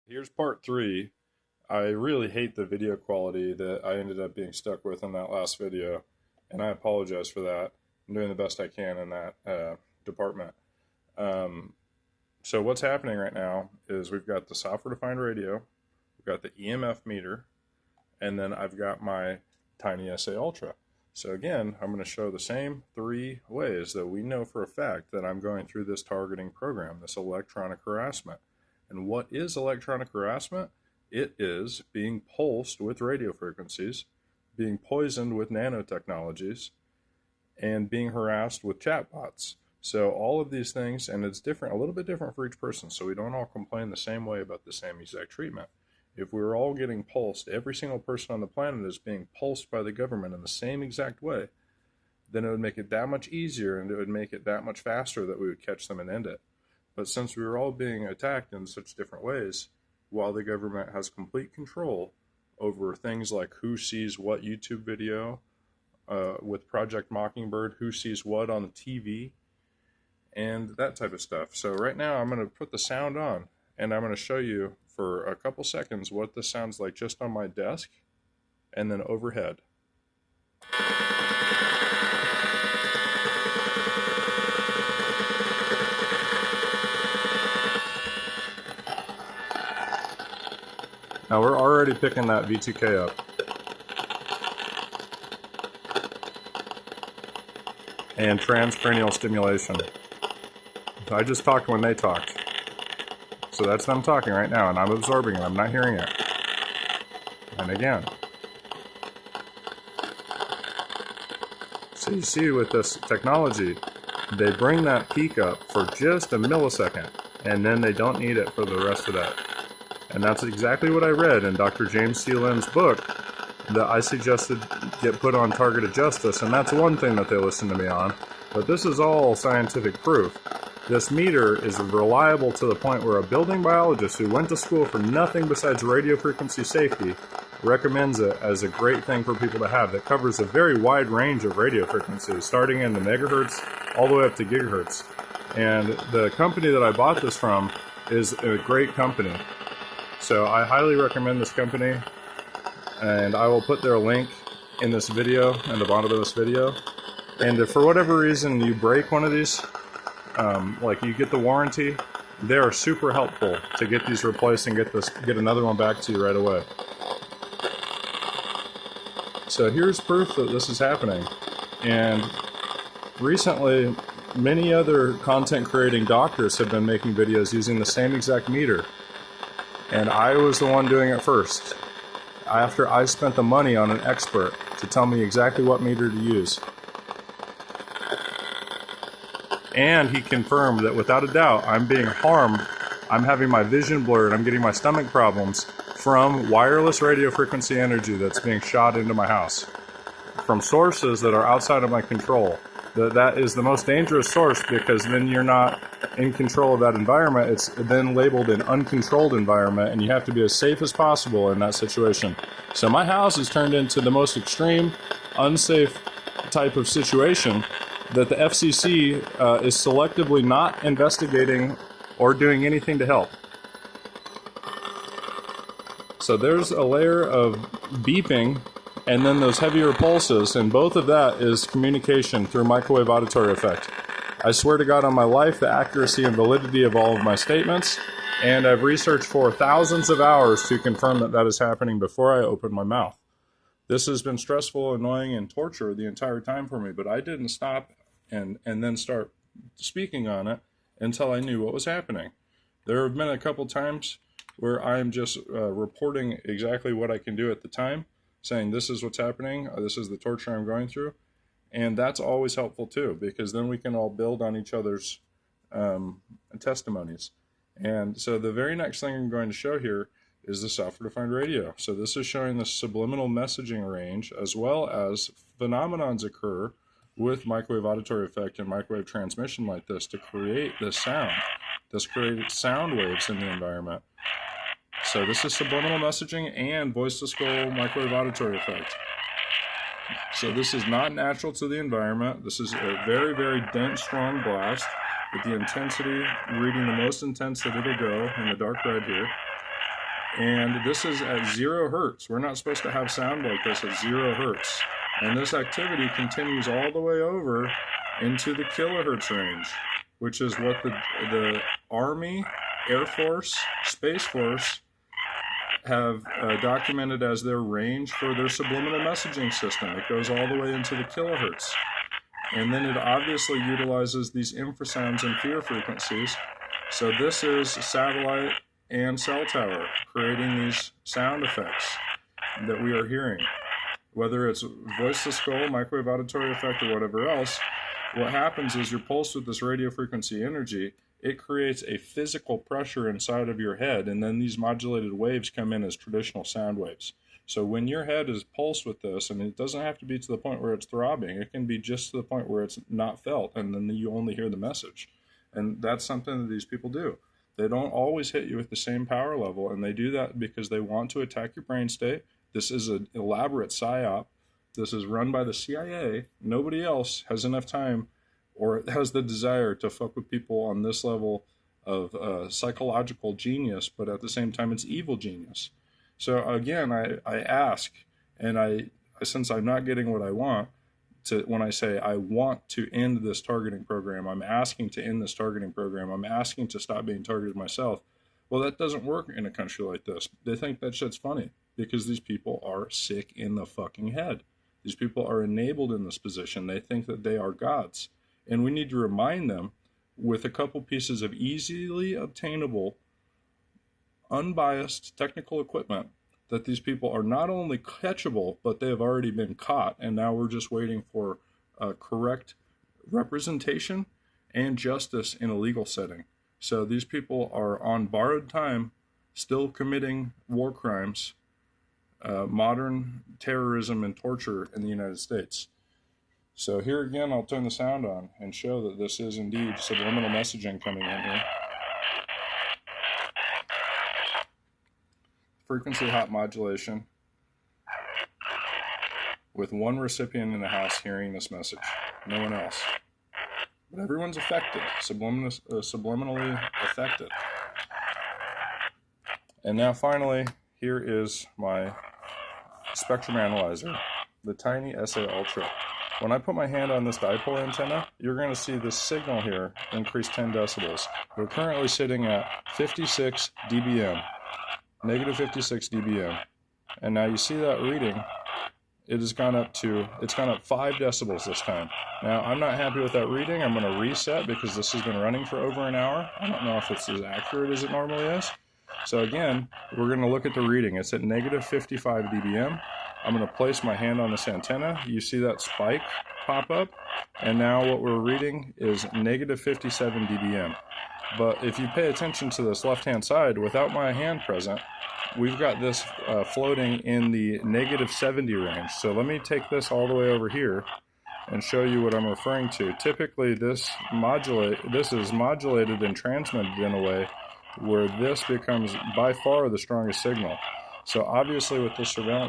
Here's part three. I really hate the video quality that I ended up being stuck with in that last video, and I apologize for that. I'm doing the best I can in that department. Um, so what's happening right now is we've got the software-defined radio, we've got the EMF meter, and then I've got my Tiny SA Ultra. So again, I'm going to show the same three ways that we know for a fact that I'm going through this targeting program, this electronic harassment. And what is electronic harassment? It is being pulsed with radio frequencies, being poisoned with nanotechnologies, and being harassed with chatbots. So all of these things, and it's different, a little bit different for each person, so we don't all complain the same way about the same exact treatment. If we were all getting pulsed, every single person on the planet is being pulsed by the government in the same exact way, then it would make it that much easier and it would make it that much faster that we would catch them and end it. But since we were all being attacked in such different ways, while the government has complete control over things like who sees what YouTube video, with Project Mockingbird, who sees what on the TV, and that type of stuff. So right now I'm going to put the sound on, and I'm going to show you for a couple seconds what this sounds like just on my desk and then overhead. Now we're already picking that V2K up. And transcranial stimulation. So I just talked when they talked. So that's them talking right now, and I'm absorbing it. I'm not hearing it. And again. So you see with this technology, they bring that peak up for just a millisecond, and then they don't need it for the rest of that. And that's exactly what I read in Dr. James C. Lynn's book that I suggested get put on targeted justice, and that's one thing that they listen to me on. But this is all scientific proof. This meter is reliable to the point where a building biologist who went to school for nothing besides radio frequency safety recommends it as a great thing for people to have that covers a very wide range of radio frequencies, starting in the megahertz all the way up to gigahertz. And the company that I bought this from is a great company. So I highly recommend this company, and I will put their link in this video, in the bottom of this video. And if for whatever reason you break one of these, like you get the warranty, they are super helpful to get these replaced and get another one back to you right away. So here's proof that this is happening. And recently, many other content creating doctors have been making videos using the same exact meter. And I was the one doing it first, after I spent the money on an expert to tell me exactly what meter to use. And he confirmed that without a doubt, I'm being harmed, I'm having my vision blurred, I'm getting my stomach problems from wireless radio frequency energy that's being shot into my house from sources that are outside of my control. That is the most dangerous source, because then you're not in control of that environment. It's then labeled an uncontrolled environment, and you have to be as safe as possible in that situation. So my house has turned into the most extreme, unsafe type of situation that the FCC is selectively not investigating or doing anything to help. So there's a layer of beeping and then those heavier pulses, and both of that is communication through microwave auditory effect. I swear to God on my life the accuracy and validity of all of my statements, and I've researched for thousands of hours to confirm that that is happening before I open my mouth. This has been stressful, annoying, and torture the entire time for me, but I didn't stop and then start speaking on it until I knew what was happening. There have been a couple times where I'm just reporting exactly what I can do at the time, saying this is what's happening, this is the torture I'm going through, and that's always helpful too, because then we can all build on each other's testimonies. And so the very next thing I'm going to show here is the software-defined radio. So this is showing the subliminal messaging range, as well as phenomenons occur with microwave auditory effect and microwave transmission like this to create this sound. This creates sound waves in the environment. So this is subliminal messaging and voice-to-skull microwave auditory effect. So this is not natural to the environment. This is a very, very dense, strong blast with the intensity reading the most intense that it'll go in the dark red here. And this is at 0 hertz. We're not supposed to have sound like this at 0 hertz. And this activity continues all the way over into the kilohertz range, which is what the Army, Air Force, Space Force have documented as their range for their subliminal messaging system. It goes all the way into the kilohertz. And then it obviously utilizes these infrasounds and fear frequencies. So this is satellite and cell tower creating these sound effects that we are hearing. Whether it's voice to skull, microwave auditory effect, or whatever else, what happens is you're pulsed with this radio frequency energy. It creates a physical pressure inside of your head, and then these modulated waves come in as traditional sound waves. So when your head is pulsed with this, and it doesn't have to be to the point where it's throbbing, it can be just to the point where it's not felt, and then you only hear the message. And that's something that these people do. They don't always hit you with the same power level, and they do that because they want to attack your brain state. This is an elaborate psyop. This is run by the CIA. Nobody else has enough time or has the desire to fuck with people on this level of psychological genius, but at the same time, it's evil genius. So again, I ask, and since I'm not getting what I want, when I say I want to end this targeting program, I'm asking to end this targeting program, I'm asking to stop being targeted myself. Well, that doesn't work in a country like this. They think that shit's funny because these people are sick in the fucking head. These people are enabled in this position. They think that they are gods. And we need to remind them with a couple pieces of easily obtainable, unbiased technical equipment that these people are not only catchable, but they have already been caught. And now we're just waiting for correct representation and justice in a legal setting. So these people are on borrowed time, still committing war crimes, modern terrorism and torture in the United States. So here again, I'll turn the sound on and show that this is indeed subliminal messaging coming in here. Frequency hot modulation with one recipient in the house hearing this message, no one else. But everyone's affected, subliminally affected. And now finally, here is my spectrum analyzer, the tiny SA Ultra. When I put my hand on this dipole antenna, you're going to see this signal here increase 10 decibels. We're currently sitting at 56 dBm, negative 56 dBm. And now you see that reading, it's gone up 5 decibels this time. Now, I'm not happy with that reading. I'm going to reset because this has been running for over an hour. I don't know if it's as accurate as it normally is. So again, we're going to look at the reading. It's at negative 55 dBm. I'm going to place my hand on this antenna. You see that spike pop up? And now what we're reading is negative 57 dBm. But if you pay attention to this left-hand side, without my hand present, we've got this floating in the negative 70 range. So let me take this all the way over here and show you what I'm referring to. Typically, this is modulated and transmitted in a way where this becomes by far the strongest signal. So obviously with the surveillance